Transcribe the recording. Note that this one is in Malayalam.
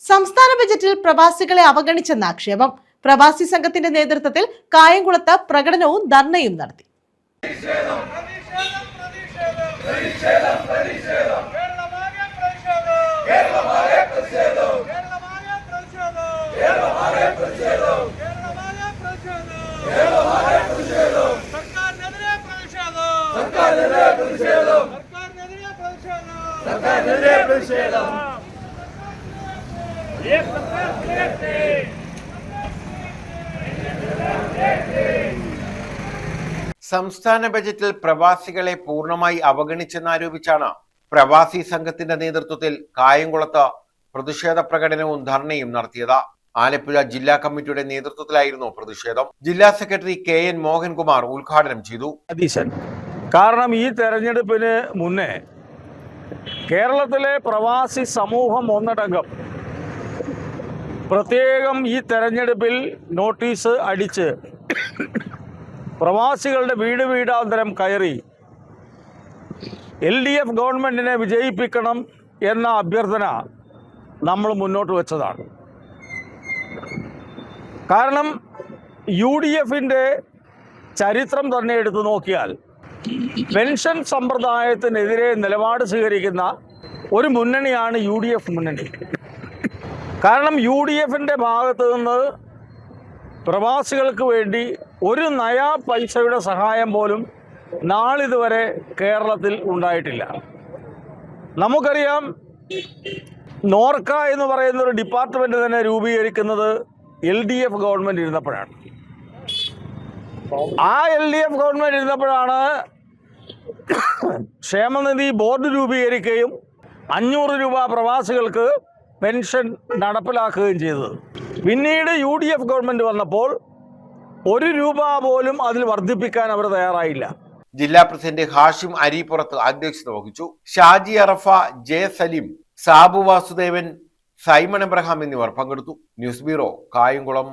സംസ്ഥാന ബജറ്റിൽ പ്രവാസികളെ അവഗണിച്ചെന്ന ആക്ഷേപം. പ്രവാസി സംഘത്തിന്റെ നേതൃത്വത്തിൽ കായംകുളത്ത് പ്രകടനവും ധർണയും നടത്തി. സംസ്ഥാന ബജറ്റിൽ പ്രവാസികളെ പൂർണ്ണമായി അവഗണിച്ചെന്നാരോപിച്ചാണ് പ്രവാസി സംഘത്തിന്റെ നേതൃത്വത്തിൽ കായംകുളത്ത് പ്രതിഷേധ പ്രകടനവും ധർണയും നടത്തിയത്. ആലപ്പുഴ ജില്ലാ കമ്മിറ്റിയുടെ നേതൃത്വത്തിലായിരുന്നു പ്രതിഷേധം. ജില്ലാ സെക്രട്ടറി KN മോഹൻകുമാർ ഉദ്ഘാടനം ചെയ്തു. കാരണം ഈ തെരഞ്ഞെടുപ്പിന് മുന്നേ കേരളത്തിലെ പ്രവാസി സമൂഹം ഒന്നടങ്കം പ്രത്യേകം ഈ തെരഞ്ഞെടുപ്പിൽ നോട്ടീസ് അടിച്ച് പ്രവാസികളുടെ വീടാന്തരം കയറി LDF ഗവൺമെൻറ്റിനെ വിജയിപ്പിക്കണം എന്ന അഭ്യർത്ഥന നമ്മൾ മുന്നോട്ട് വെച്ചതാണ്. കാരണം UDFൻ്റെ ചരിത്രം തന്നെ എടുത്തു നോക്കിയാൽ പെൻഷൻ സമ്പ്രദായത്തിനെതിരെ നിലപാട് സ്വീകരിക്കുന്ന ഒരു മുന്നണിയാണ് UDF മുന്നണി. കാരണം UDFൻ്റെ ഭാഗത്തു നിന്ന് പ്രവാസികൾക്ക് വേണ്ടി ഒരു നയാ പൈസയുടെ സഹായം പോലും നാളിതുവരെ കേരളത്തിൽ ഉണ്ടായിട്ടില്ല. നമുക്കറിയാം, നോർക്ക എന്ന് പറയുന്ന ഒരു ഡിപ്പാർട്ട്മെൻറ്റ് തന്നെ രൂപീകരിക്കുന്നത് LDF ഗവൺമെൻറ് ഇരുന്നപ്പോഴാണ്. ആ LDF ഗവൺമെൻറ് ഇരുന്നപ്പോഴാണ് ക്ഷേമനിധി ബോർഡ് രൂപീകരിക്കുകയും 500 രൂപ പ്രവാസികൾക്ക് പെൻഷൻ നടപ്പിലാക്കുകയും ചെയ്തത്. പിന്നീട് UDF ഗവൺമെൻറ് വന്നപ്പോൾ 1 രൂപ പോലും അതിൽ വർദ്ധിപ്പിക്കാൻ അവർ തയ്യാറായില്ല. ജില്ലാ പ്രസിഡന്റ് ഹാഷിം അരീപ്പുറത്ത് അധ്യക്ഷത വഹിച്ചു. Shaji Arafa, J Saleem, Sabu Vasudevan, Simon Abraham എന്നിവർ പങ്കെടുത്തു. News bureau, Kayamkulam.